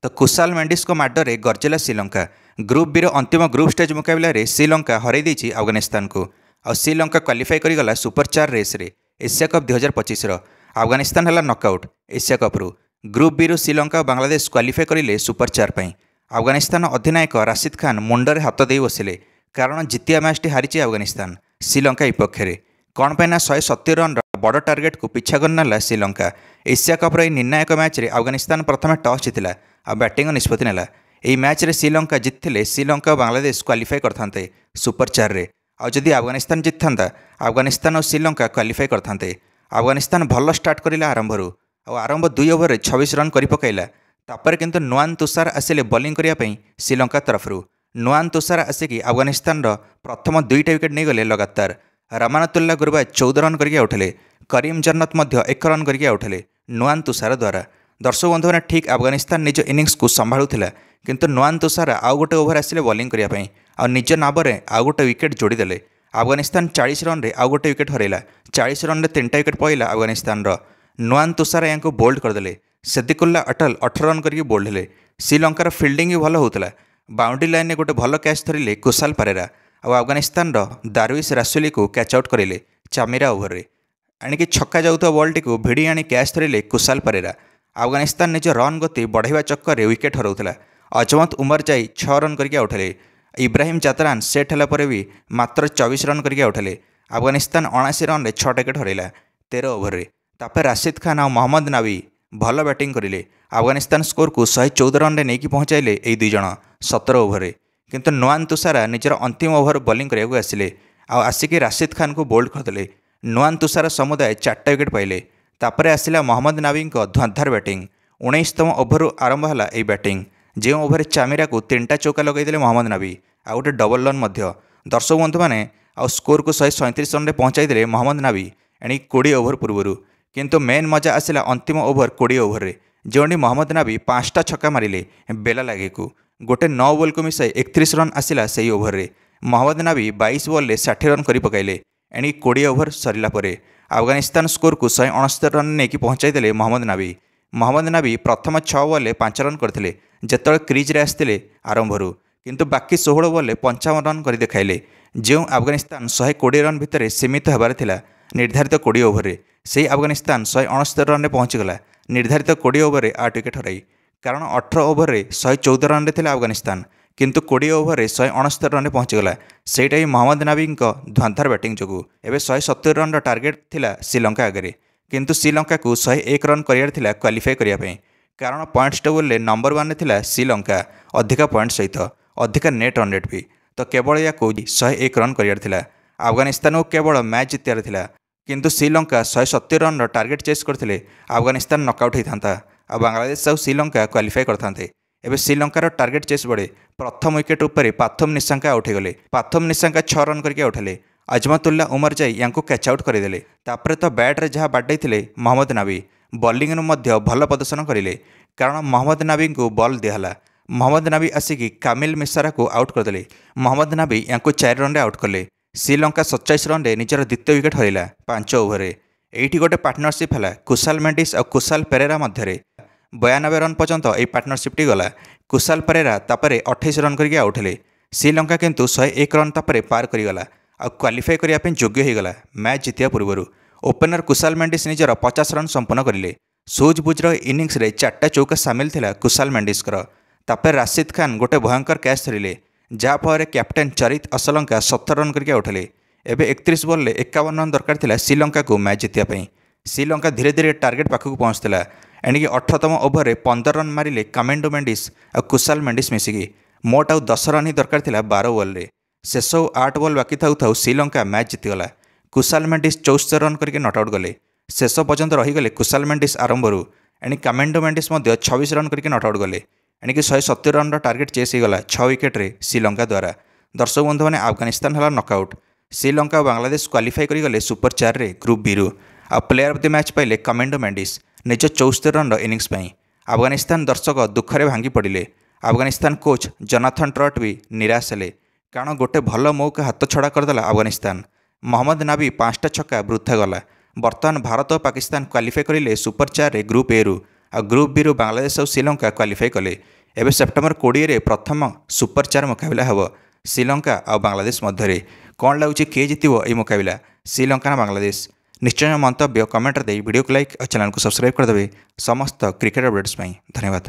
तो कुशाल मेंडिस को माडरे गर्जिला Sri Lanka. Group B अंतिम ग्रुप स्टेज मुकाबला श्रीलंका हर अफगानिस्तान को। श्रीलंका क्वालिफाई करिगला सुपर 4 रेस रे एशिया कप 2025 अफगानिस्तान है नकआउट एशिया कप्रु। ग्रुप बी रु श्रीलंका और बांग्लादेश क्वालिफाई करें सुपर 4 पर। अफगानिस्तान अधिनायक राशिद खान मुंडरे हाथ दे बसिले कारण जितिया मैचटी हारी अफगानिस्तान श्रीलंका विपक्ष में। कौन पर 170 रन बड़ टार्गेट को पिछा करना श्रीलंका। एशिया कप्र यह निर्णायक मैच रे अफगानिस्तान प्रथम टॉस जीतिला और बैटिंग निष्पत्ति नेला। यह मैच रे श्रीलंका जीतते श्रीलंका और बांग्लादेश क्वालिफाई करते सुपर 4 रे। आदि अफगानिस्तान जीति था अफगानिस्तान और श्रीलंका क्वालिफाई करते। अफगानिस्तान भल स्टार्ट करा आरंभ 2 ओवर 26 रन कर पकईला। तापर किंतु नुआन तुषार आसिले बॉलिंग करने श्रीलंका तरफ। नुआन तुषार आसिकी अफगानिस्तान प्रथम 2टा विकेट नहीं गले लगातार। रामानतुल्ला गुरबाज 14 रन करके आउटले। करीम जन्नत 1 रन करके आउटले नुआन तुषार द्वारा। दर्शक बंधु मैंने ठीक अफगानिस्तान निज इनिंग्स को संभाळुथिला किंतु नुआन तुषार आउ गोटे ओवर आसिले बॉलिंग करने और निज नाबरे आउ गोटे विकेट जोड़ीदेले। अफगानिस्तान 40 रन रे आउ गोटे विकेट हरैला। 40 रन रे 3टा विकेट पड़ेगा अफगानिस्तान। नुआन तुषार या बोल्ड करदे। सिद्दिकुल्ला अटल 18 रन करके बोल्ड हेले। श्रीलंकार फिल्डिंग भी भल होता। बाउंड्री लाइन में गोटे भल कैच धरिले कुशाल परेरा और अफगानिस्तान दारविश रासुली को कैच आउट करेले चामिरा ओवर रे। आणिकी छक्का जाऊा बॉल्टी को भिड़ी आनी कैच धरिले कुशाल परेरा। अफगानिस्तान निज रन गति बढ़ावा चक्कर में विकेट हराउला। अजमत उमर जाई 6 रन करके आउटले। इब्राहिम चातरान सेट है भी मात्र 24 रन करके आउटले। अफगानिस्तान 79 रन 6 विकेट हरैला 13 ओवर रे। तापर राशिद खान और मोहम्मद नाबी भल बैटिंग करें। अफगानिस्तान स्कोर को 114 रन नहीं पहुँचाइले यही 2 जन 17 ओवर रे। किंतु नुआन तुषारा निजर अंतिम ओवर बॉलिंग करने आसिले आसिकी राशिद खान को बोल्ड करदे। नुआन तुषार समुदाय 4टा विकेट पाइले। तापर आसिला मोहम्मद नाबी धुआंधार बैटिंग। 19तम ओवर आरंभ है यह बैटिंग जो ओवर चामिरा को 3टा चौका लगेदे मोहम्मद नाबी आ गोटे डबल रन। दर्शक बंधु मैंने स्कोर को 137 रन पहुँचाइले मोहम्मद नाबी एणी 20 ओवर पूर्व। किंतु मेन मजा आसिला अंतिम ओवर 20 ओवर रे जोटी मोहम्मद नाबी 5टा छक्का मारिले बेला लागे को। गोटे 9 बॉल को मिसाई 31 रन आसिला से ओवर रे। मोहम्मद नाबी 22 बॉल में 60 रन कर पकईले एणी 20 ओवर सरला परे। अफगानिस्तान स्कोर को 169 रन नहीं पहुँचाइले मोहम्मद नाबी। मोहम्मद नाबी प्रथम 6 बॉल 5 रन करते जिते क्रिज रे आसते आरंभरू। किंतु बाकी 16 बॉल 55 रन कर देखाइले जो अफगानिस्तान 120 रन भितर सीमित होबार थिला निर्धारित 20 ओवर रे। से अफगानिस्तान 169 रन पहुँचीगला निर्धारित 20 ओवर 8 विकेट हराई। कारण 18 ओवर 114 रन थे अफगानिस्तान किंतु 20 ओवर 169 रन पहुँचीगला। सेटा ही मोहम्मद नाबी धुआंधार बैटिंग जो एवं 170 रन टार्गेट थिला श्रीलंका आगे। किंतु श्रीलंका को 101 रन करार क्वालिफाई करने कारण पॉइंट्स टेबल नंबर 1 थिला श्रीलंका अधिका पॉइंट सहित अधिका नेट रन रेट भी। तो केवल या 101 रन करार अफगानिस्तान को केवल मैच जितियार थिला किंतु श्रीलंका 170 रन टार्गेट चेस करते अफगानिस्तान नकआउट होता और बांग्लादेश और श्रीलंका क्वालिफाई करते। एवं श्रीलंकार टार्गेट चेस बड़े प्रथम विकेट उपर पाथम निशांका आउट होगले। पाथम निशांका 6 रन करके आउट हेले। अजमतुल्ला उमर जाई या कैच आउट करदे। तापर तो बैट्रे जहाँ बाडे मोहम्मद नाबी बॉलिंग भल प्रदर्शन करें कारण मोहम्मद नाबी को बॉल दिहला। मोहम्मद नाबी आसिकी कामिल मिश्रा को आउट करदे। मोहम्मद नाबी या 4 रन आउट कले। श्रीलंका 27 रन निजर द्वितीय विकेट हरैला 5 ओवर। ये गोटे पार्टनरशिप है कुशाल मेंडिस और कुशाल पेरेरा मध्य 92 रन पर्यंत यह पार्टनरशिप्टी गला। कुशाल पेरेरा तापर 28 रन करके आउट हेले। श्रीलंका किंतु 101 रन तापर पार करगला और क्वालिफाई करने योग्य होगला मैच जितिया पूर्व। ओपनर कुशाल मेंडिस निजर 50 रन संपन्न करें। सूझबुझर इनिंग्स 4टा चौका सामिल थिला कुशाल मेंडिसकर। तापर राशिद खान गोटे भयंकर कैच धरिले जहाँफल कैप्टेन चरित असलंका 70 रन करके आउट हेले। एवं 31 बॉल 51 रन दरकार थिला श्रीलंका को मैच जितियापाई। श्रीलंका धीरे धीरे टार्गेट पाखक पहुँचला। एणिकी 18तम ओवर 15 रन मारिले कामेंडो मेंडिस और कुशाल मेंडिस मिसिकी। मोट आउ 10 रन ही दरकार थिला 12 बॉल रे। शेष 8 बॉल बाकी थाउ श्रीलंका मैच जितिगला। कुशाल मेंडिस 74 रन करके नट आउट गले। शेष पर्यंत रहीगले कुशाल मेंडिस आरंभरू। एणि कामेंडो मेंडिस 26 रन करके नट आउट गले। एणिकी 170 रन टार्गेट चेस होगला 6 विकेट रे श्रीलंका द्वारा। दर्शक बंधु मैंने अफगानिस्तान है नकआउट। श्रीलंका और बांग्लादेश क्वालिफाई करगले सुपर 4 रे ग्रुप बी रु। आ प्लेयर ऑफ द मैच पाइले कमेंडो मेंडिस निज 74 रन इनिंग्स पाई। अफगानिस्तान दर्शक दुखरे भांगी पड़े। अफगानिस्तान कोच जोनाथन ट्रॉट भी निराश हेले कारण गोटे भल मौका हाथ छड़ा करदेला अफगानिस्तान। मोहम्मद नाबी 5टा छक्का वृथा गला। बर्तमान भारत और पाकिस्तान क्वालिफाई करें सुपर 4 रे ग्रुप ए रु। ଆଉ ଗ୍ରୁପ୍ ବିରୁ ବାଂଲାଦେଶ ଆଉ ଶ୍ରୀଲଙ୍କା କ୍ୱାଲିଫାଇ କଲେ। ଏବେ ସେପ୍ଟେମ୍ବର 20ରେ ପ୍ରଥମ ସୁपर 4 ମୁକାବିଲା ହେବ ଶ୍ରୀଲଙ୍କା ଆଉ ବାଂଲାଦେଶ ମଧ୍ୟରେ। କ'ଣ ଲାଗୁଛି କିଏ ଜିତିବ ଏହି ମୁକାବିଲା, ଶ୍ରୀଲଙ୍କା ନା ବାଂଲାଦେଶ? ନିଶ୍ଚୟ ମନ୍ତବ୍ୟ କମେଣ୍ଟରେ ଦେଇ ଭିଡ଼ିଓକୁ ଲାଇକ୍ ଆଉ ଚ୍ୟାନେଲକୁ ସବସ୍କ୍ରାଇବ୍ କରିଦେବେ ସମସ୍ତ କ୍ରିକେଟ୍ ଅପଡେଟ୍ସ ପାଇଁ। ଧନ୍ୟବାଦ।